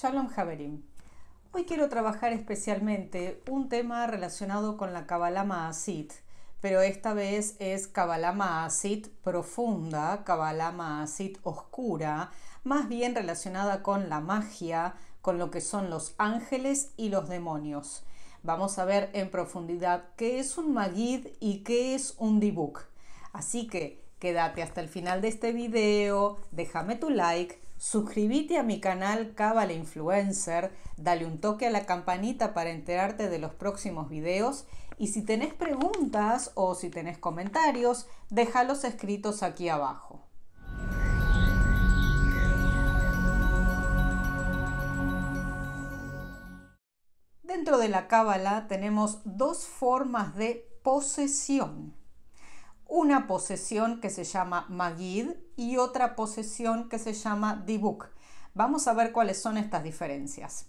Shalom Haverim. Hoy quiero trabajar especialmente un tema relacionado con la Kabbalah Maasit, pero esta vez es Kabbalah Maasit profunda, Kabbalah Maasit oscura, más bien relacionada con la magia, con lo que son los ángeles y los demonios. Vamos a ver en profundidad qué es un Magid y qué es un Dibuk. Así que quédate hasta el final de este video, déjame tu like, suscríbete a mi canal Kabbalah Influencer, dale un toque a la campanita para enterarte de los próximos videos y si tenés preguntas o si tenés comentarios, déjalos escritos aquí abajo. Dentro de la Kabbalah tenemos dos formas de posesión. Una posesión que se llama Magid y otra posesión que se llama Dibuk. Vamos a ver cuáles son estas diferencias.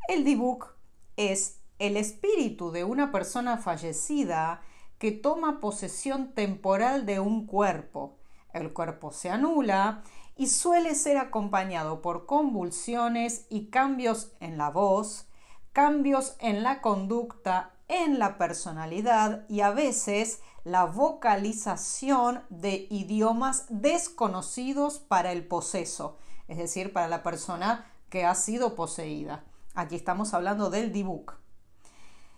El Dibuk es el espíritu de una persona fallecida que toma posesión temporal de un cuerpo. El cuerpo se anula y suele ser acompañado por convulsiones y cambios en la voz, cambios en la conducta, en la personalidad y a veces la vocalización de idiomas desconocidos para el poseso, es decir, para la persona que ha sido poseída. Aquí estamos hablando del Dibuk.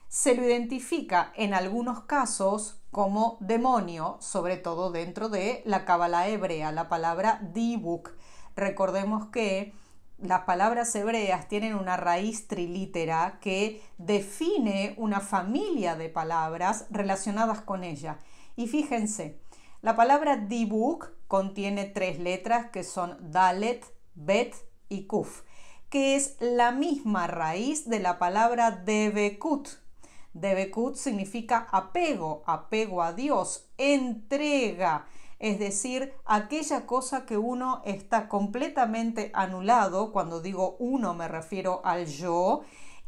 Se lo identifica en algunos casos como demonio, sobre todo dentro de la Kabbalah hebrea, la palabra Dibuk. Recordemos que las palabras hebreas tienen una raíz trilítera que define una familia de palabras relacionadas con ella. Y fíjense, la palabra Dibuk contiene tres letras que son Dalet, Bet y Kuf, que es la misma raíz de la palabra Debekut. Debekut significa apego, apego a Dios, entrega. Es decir, aquella cosa que uno está completamente anulado, cuando digo uno me refiero al yo,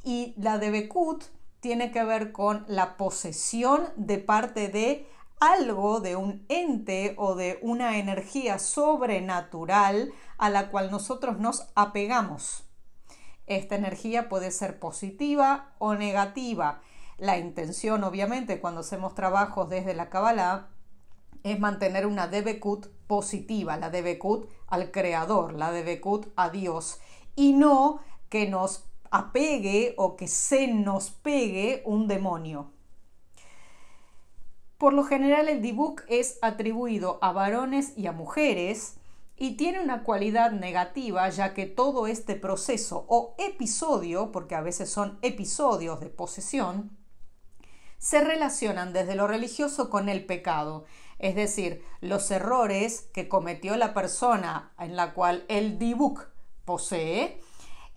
y la Debekut tiene que ver con la posesión de parte de algo, de un ente o de una energía sobrenatural a la cual nosotros nos apegamos. Esta energía puede ser positiva o negativa. La intención, obviamente, cuando hacemos trabajos desde la Kabbalah, es mantener una Debekut positiva, la Debekut al Creador, la Debekut a Dios, y no que nos apegue o que se nos pegue un demonio. Por lo general el Dibuk es atribuido a varones y a mujeres y tiene una cualidad negativa, ya que todo este proceso o episodio, porque a veces son episodios de posesión, se relacionan desde lo religioso con el pecado, es decir, los errores que cometió la persona en la cual el Dibuk posee,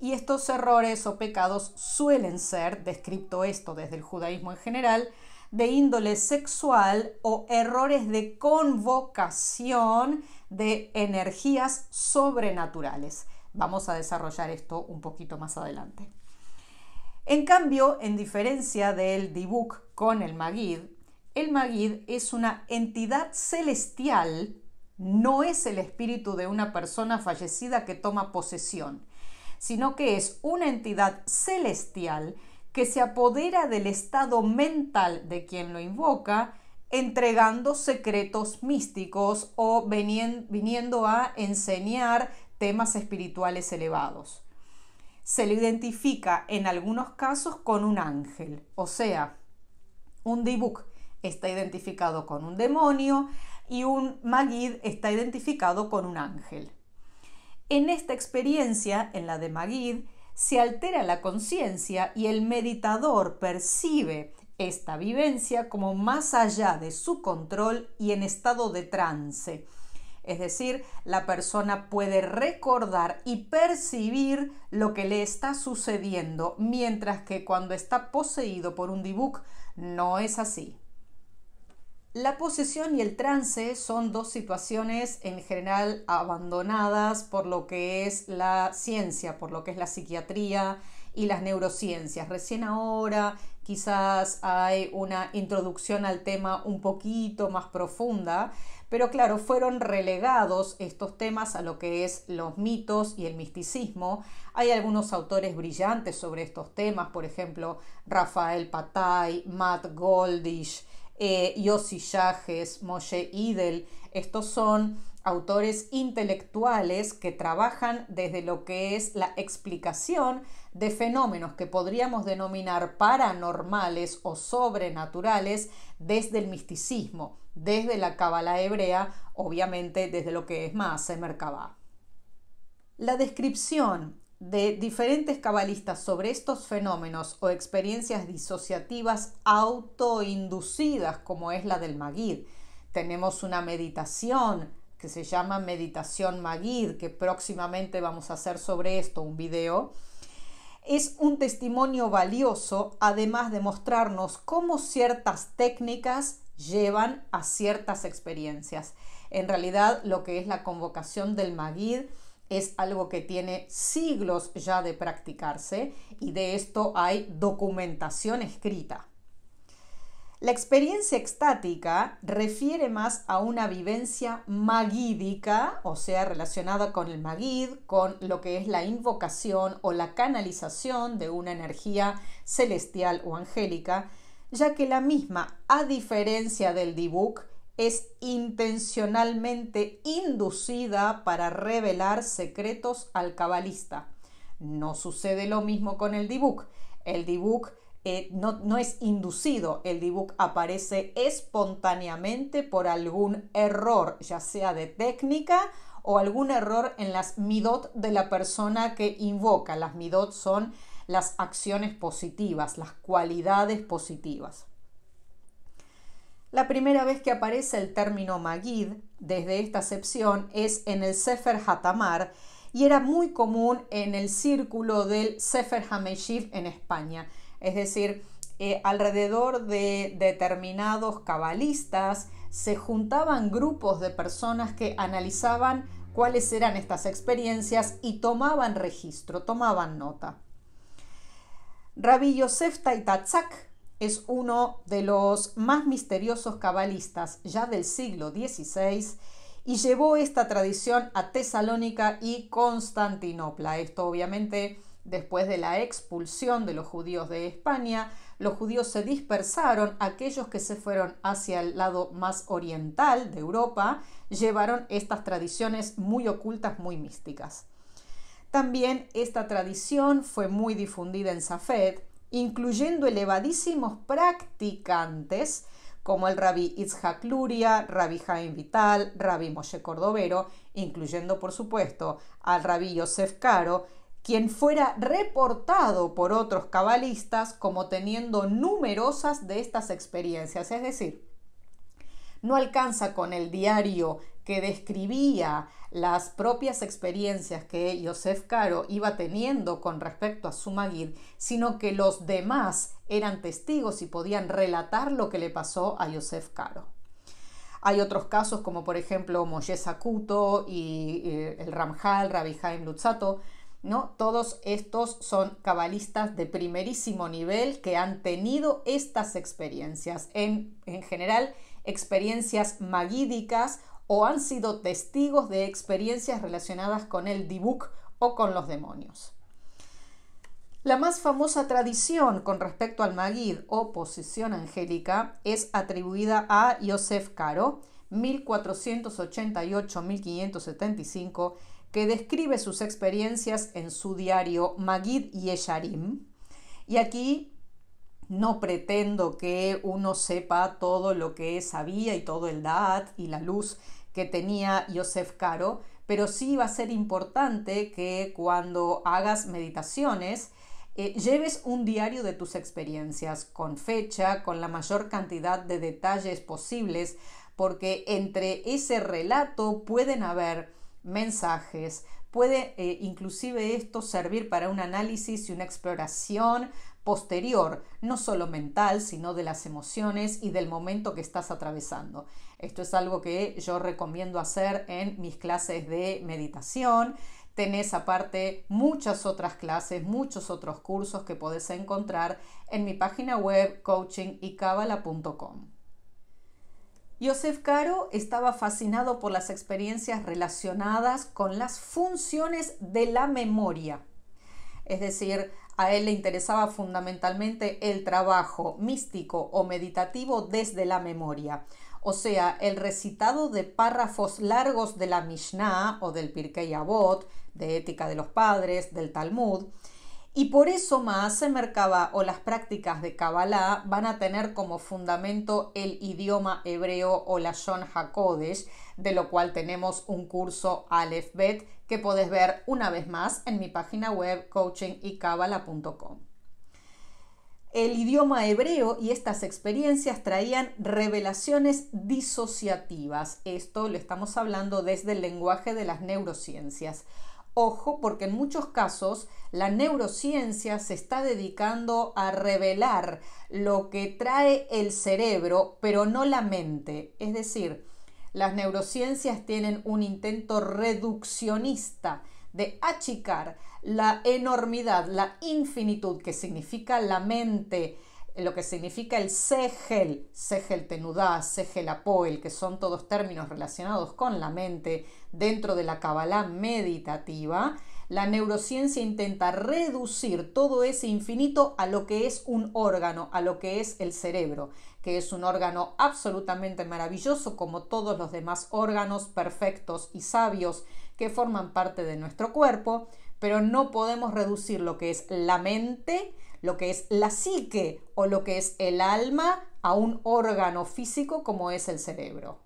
y estos errores o pecados suelen ser, descrito esto desde el judaísmo en general, de índole sexual o errores de convocación de energías sobrenaturales. Vamos a desarrollar esto un poquito más adelante. En cambio, en diferencia del Dibuk con el Magid es una entidad celestial, no es el espíritu de una persona fallecida que toma posesión, sino que es una entidad celestial que se apodera del estado mental de quien lo invoca, entregando secretos místicos o viniendo a enseñar temas espirituales elevados. Se lo identifica en algunos casos con un ángel, o sea, un Dibuk está identificado con un demonio y un Magid está identificado con un ángel. En esta experiencia, en la de Magid, se altera la conciencia y el meditador percibe esta vivencia como más allá de su control y en estado de trance. Es decir, la persona puede recordar y percibir lo que le está sucediendo, mientras que cuando está poseído por un Dibuk no es así. La posesión y el trance son dos situaciones en general abandonadas por lo que es la ciencia, por lo que es la psiquiatría y las neurociencias. Recién ahora quizás hay una introducción al tema un poquito más profunda, pero claro, fueron relegados estos temas a lo que es los mitos y el misticismo. Hay algunos autores brillantes sobre estos temas, por ejemplo, Rafael Patai, Matt Goldish, Yossi Yages, Moshe Idel. Estos son autores intelectuales que trabajan desde lo que es la explicación de fenómenos que podríamos denominar paranormales o sobrenaturales desde el misticismo, desde la cábala hebrea, obviamente desde lo que es Maaseh Merkabah. La descripción de diferentes cabalistas sobre estos fenómenos o experiencias disociativas autoinducidas, como es la del Magid. Tenemos una meditación que se llama meditación Magid, que próximamente vamos a hacer sobre esto un video. Es un testimonio valioso, además de mostrarnos cómo ciertas técnicas llevan a ciertas experiencias. En realidad, lo que es la convocación del Magid es algo que tiene siglos ya de practicarse y de esto hay documentación escrita. La experiencia extática refiere más a una vivencia magídica, o sea, relacionada con el magid, con lo que es la invocación o la canalización de una energía celestial o angélica, ya que la misma, a diferencia del dibuk, es intencionalmente inducida para revelar secretos al cabalista. No sucede lo mismo con el dibuk. El dibuk no es inducido, el dibuk aparece espontáneamente por algún error, ya sea de técnica o algún error en las midot de la persona que invoca. Las midot son las acciones positivas, las cualidades positivas. La primera vez que aparece el término Magid desde esta acepción es en el Sefer Hatamar y era muy común en el círculo del Sefer HaMeshiv en España. Es decir, alrededor de determinados cabalistas se juntaban grupos de personas que analizaban cuáles eran estas experiencias y tomaban registro, tomaban nota. Rabbi Yosef Taitatzak es uno de los más misteriosos cabalistas ya del siglo XVI y llevó esta tradición a Tesalónica y Constantinopla. Esto obviamente después de la expulsión de los judíos de España, los judíos se dispersaron, aquellos que se fueron hacia el lado más oriental de Europa llevaron estas tradiciones muy ocultas, muy místicas. También esta tradición fue muy difundida en Safed, incluyendo elevadísimos practicantes como el Rabbi Itzhak Luria, Rabbi Chaim Vital, Rabbi Moshe Cordovero, incluyendo por supuesto al Rabbi Yosef Karo, quien fuera reportado por otros cabalistas como teniendo numerosas de estas experiencias. Es decir, no alcanza con el diario que describía las propias experiencias que Yosef Karo iba teniendo con respecto a su Magid, sino que los demás eran testigos y podían relatar lo que le pasó a Yosef Karo. Hay otros casos como por ejemplo Moshe Sakuto y el Ramjal, Rabbi Chaim Luzzatto, ¿no? Todos estos son cabalistas de primerísimo nivel que han tenido estas experiencias, en general experiencias magídicas o han sido testigos de experiencias relacionadas con el dibuk o con los demonios. La más famosa tradición con respecto al Magid o posesión angélica es atribuida a Yosef Karo, 1488-1575, que describe sus experiencias en su diario Magid Yesharim. Y aquí no pretendo que uno sepa todo lo que sabía y todo el Da'at y la luz que tenía Yosef Karo, pero sí va a ser importante que cuando hagas meditaciones lleves un diario de tus experiencias con fecha, con la mayor cantidad de detalles posibles, porque entre ese relato pueden haber mensajes, puede inclusive esto servir para un análisis y una exploración posterior, no solo mental, sino de las emociones y del momento que estás atravesando. Esto es algo que yo recomiendo hacer en mis clases de meditación. Tenés aparte muchas otras clases, muchos otros cursos que podés encontrar en mi página web coachingycabala.com. Yosef Karo estaba fascinado por las experiencias relacionadas con las funciones de la memoria. Es decir, a él le interesaba fundamentalmente el trabajo místico o meditativo desde la memoria. O sea, el recitado de párrafos largos de la Mishnah o del Pirkei Avot, de Ética de los Padres, del Talmud. Y por eso Maaseh Merkabah o las prácticas de Kabbalah van a tener como fundamento el idioma hebreo o Lashon HaKodesh, de lo cual tenemos un curso Aleph Bet que podés ver una vez más en mi página web coachingykabbala.com. El idioma hebreo y estas experiencias traían revelaciones disociativas. Esto lo estamos hablando desde el lenguaje de las neurociencias. Ojo, porque en muchos casos la neurociencia se está dedicando a revelar lo que trae el cerebro, pero no la mente. Es decir, las neurociencias tienen un intento reduccionista de achicar la enormidad, la infinitud que significa la mente, lo que significa el Sehel Tenudá, Sehel Apoel, que son todos términos relacionados con la mente dentro de la Kabbalah meditativa. La neurociencia intenta reducir todo ese infinito a lo que es un órgano, a lo que es el cerebro, que es un órgano absolutamente maravilloso como todos los demás órganos perfectos y sabios que forman parte de nuestro cuerpo, pero no podemos reducir lo que es la mente, lo que es la psique o lo que es el alma a un órgano físico como es el cerebro.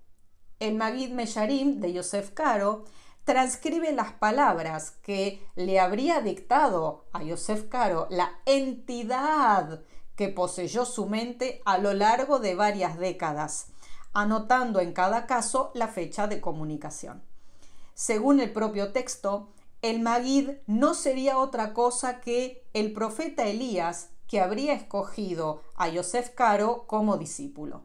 El Magid Mesharim de Yosef Karo transcribe las palabras que le habría dictado a Yosef Karo la entidad que poseyó su mente a lo largo de varias décadas, anotando en cada caso la fecha de comunicación. Según el propio texto, el Magid no sería otra cosa que el profeta Elías que habría escogido a Yosef Karo como discípulo.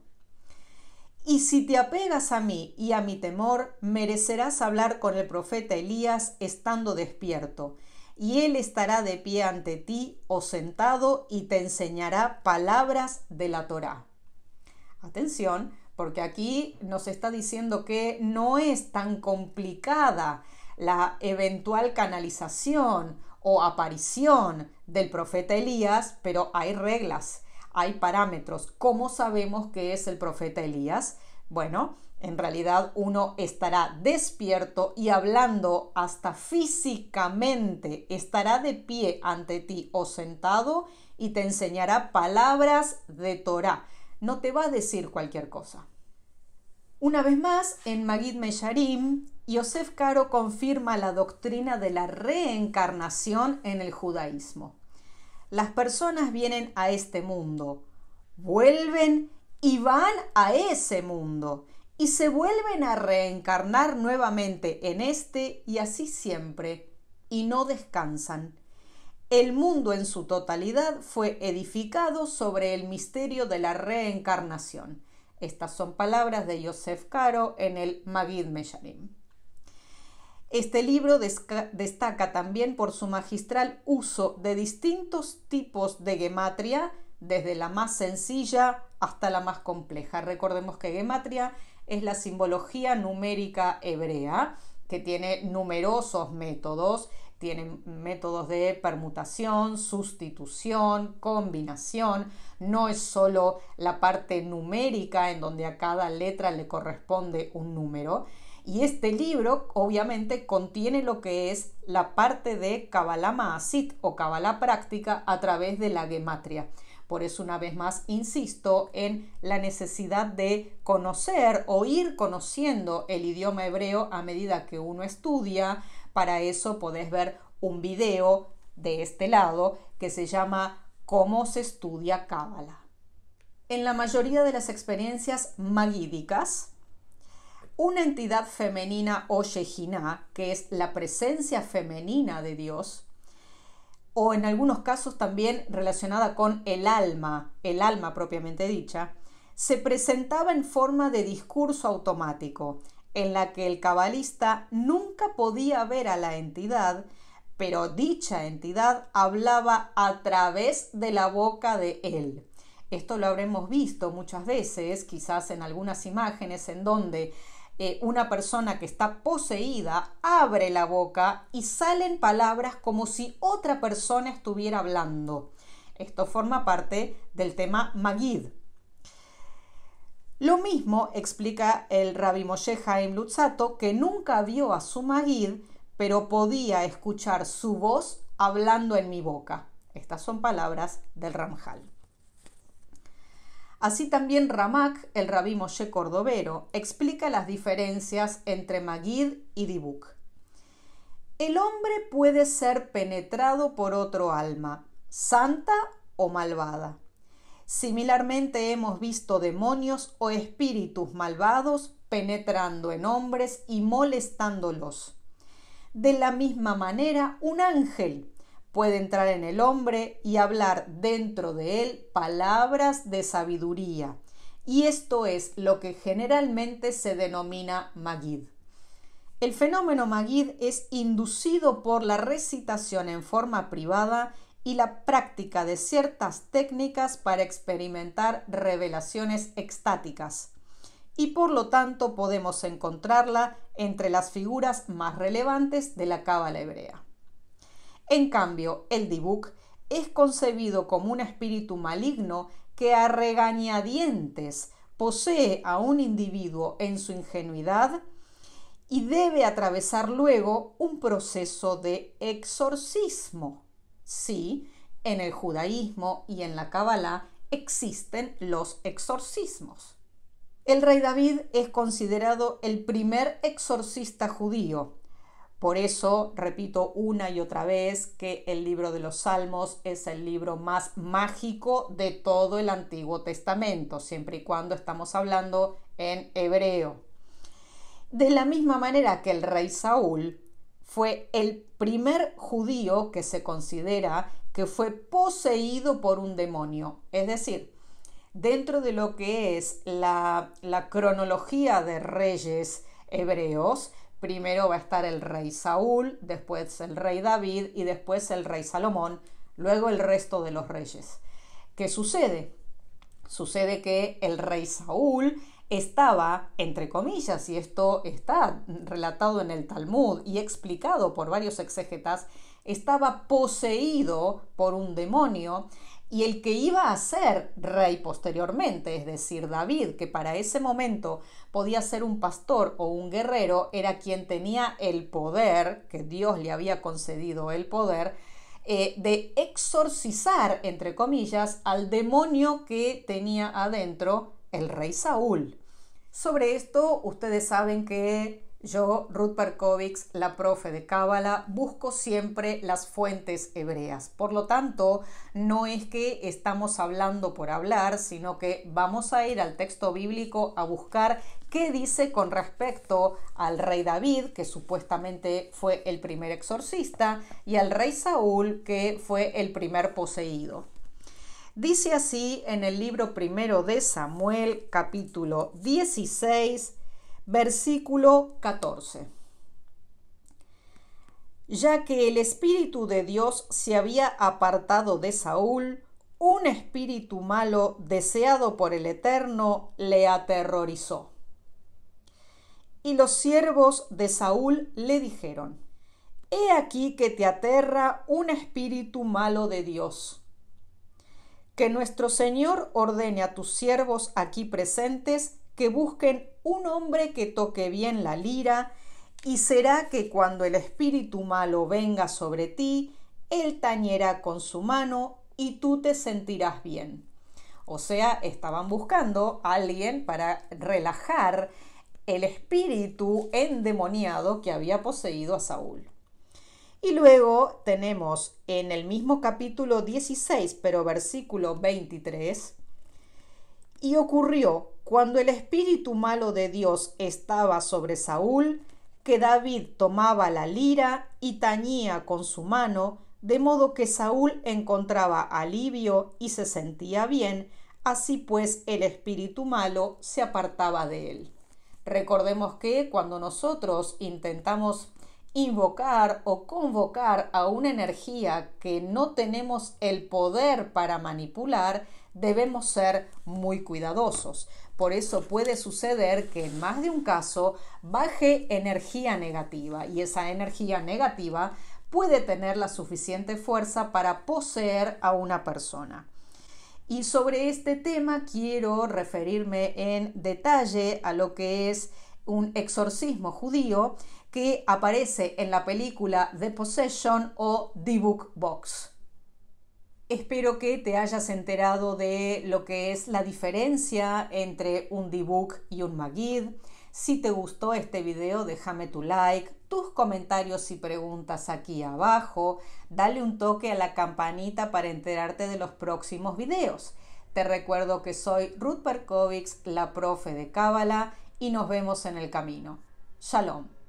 Y si te apegas a mí y a mi temor, merecerás hablar con el profeta Elías estando despierto, y él estará de pie ante ti o sentado y te enseñará palabras de la Torá. Atención, porque aquí nos está diciendo que no es tan complicada la eventual canalización o aparición del profeta Elías, pero hay reglas, hay parámetros. ¿Cómo sabemos que es el profeta Elías? Bueno, en realidad uno estará despierto y hablando hasta físicamente, estará de pie ante ti o sentado y te enseñará palabras de Torá. No te va a decir cualquier cosa. Una vez más, en Magid Mesharim, Yosef Karo confirma la doctrina de la reencarnación en el judaísmo. Las personas vienen a este mundo, vuelven y van a ese mundo y se vuelven a reencarnar nuevamente en este y así siempre, y no descansan. El mundo en su totalidad fue edificado sobre el misterio de la reencarnación. Estas son palabras de Yosef Karo en el Magid Mesharim. Este libro destaca también por su magistral uso de distintos tipos de gematria, desde la más sencilla hasta la más compleja. Recordemos que gematria es la simbología numérica hebrea, que tiene numerosos métodos. Tiene métodos de permutación, sustitución, combinación. No es solo la parte numérica en donde a cada letra le corresponde un número. Y este libro obviamente contiene lo que es la parte de Kabbalah Maasit o Kabbalah práctica a través de la gematria. Por eso una vez más insisto en la necesidad de conocer o ir conociendo el idioma hebreo a medida que uno estudia. Para eso podés ver un video de este lado que se llama ¿Cómo se estudia Kabbalah? En la mayoría de las experiencias magídicas, una entidad femenina o Shejiná, que es la presencia femenina de Dios, o en algunos casos también relacionada con el alma propiamente dicha, se presentaba en forma de discurso automático, en la que el cabalista nunca podía ver a la entidad, pero dicha entidad hablaba a través de la boca de él. Esto lo habremos visto muchas veces, quizás en algunas imágenes en donde una persona que está poseída abre la boca y salen palabras como si otra persona estuviera hablando. Esto forma parte del tema Magid. Lo mismo explica el Rabbi Moshe Chaim Luzzatto, que nunca vio a su Magid, pero podía escuchar su voz hablando en mi boca. Estas son palabras del Ramjal. Así también Ramak, el Rabí Moshe Cordovero, explica las diferencias entre Magid y Dibuk. El hombre puede ser penetrado por otro alma, santa o malvada. Similarmente hemos visto demonios o espíritus malvados penetrando en hombres y molestándolos. De la misma manera, un ángel puede entrar en el hombre y hablar dentro de él palabras de sabiduría. Y esto es lo que generalmente se denomina Magid. El fenómeno Magid es inducido por la recitación en forma privada y la práctica de ciertas técnicas para experimentar revelaciones extáticas. Y por lo tanto podemos encontrarla entre las figuras más relevantes de la cábala hebrea. En cambio, el Dibuk es concebido como un espíritu maligno que a regañadientes posee a un individuo en su ingenuidad y debe atravesar luego un proceso de exorcismo. Sí, en el judaísmo y en la cábala existen los exorcismos. El rey David es considerado el primer exorcista judío. Por eso repito una y otra vez que el libro de los Salmos es el libro más mágico de todo el Antiguo Testamento, siempre y cuando estamos hablando en hebreo. De la misma manera que el rey Saúl fue el primer judío que se considera que fue poseído por un demonio. Es decir, dentro de lo que es la cronología de reyes hebreos, primero va a estar el rey Saúl, después el rey David y después el rey Salomón, luego el resto de los reyes. ¿Qué sucede? Sucede que el rey Saúl estaba, entre comillas, y esto está relatado en el Talmud y explicado por varios exégetas, estaba poseído por un demonio, y el que iba a ser rey posteriormente, es decir, David, que para ese momento podía ser un pastor o un guerrero, era quien tenía el poder, que Dios le había concedido el poder, de exorcizar, entre comillas, al demonio que tenía adentro el rey Saúl. Sobre esto, ustedes saben que yo, Ruth Perkovich, la profe de Cábala, busco siempre las fuentes hebreas. Por lo tanto, no es que estamos hablando por hablar, sino que vamos a ir al texto bíblico a buscar qué dice con respecto al rey David, que supuestamente fue el primer exorcista, y al rey Saúl, que fue el primer poseído. Dice así en el libro primero de Samuel, capítulo 16, versículo 14. Ya que el Espíritu de Dios se había apartado de Saúl, un espíritu malo deseado por el Eterno le aterrorizó. Y los siervos de Saúl le dijeron: He aquí que te aterra un espíritu malo de Dios. Que nuestro Señor ordene a tus siervos aquí presentes que busquen un hombre que toque bien la lira, y será que cuando el espíritu malo venga sobre ti, él tañerá con su mano y tú te sentirás bien. O sea, estaban buscando a alguien para relajar el espíritu endemoniado que había poseído a Saúl. Y luego tenemos en el mismo capítulo 16, pero versículo 23, y ocurrió cuando el espíritu malo de Dios estaba sobre Saúl, que David tomaba la lira y tañía con su mano, de modo que Saúl encontraba alivio y se sentía bien, así pues el espíritu malo se apartaba de él. Recordemos que cuando nosotros intentamos invocar o convocar a una energía que no tenemos el poder para manipular, debemos ser muy cuidadosos. Por eso puede suceder que en más de un caso baje energía negativa y esa energía negativa puede tener la suficiente fuerza para poseer a una persona. Y sobre este tema quiero referirme en detalle a lo que es un exorcismo judío que aparece en la película The Possession o The Book Box. Espero que te hayas enterado de lo que es la diferencia entre un dibuk y un magid. Si te gustó este video, déjame tu like, tus comentarios y preguntas aquí abajo. Dale un toque a la campanita para enterarte de los próximos videos. Te recuerdo que soy Ruth Berkowitz, la profe de Cábala, y nos vemos en el camino. Shalom.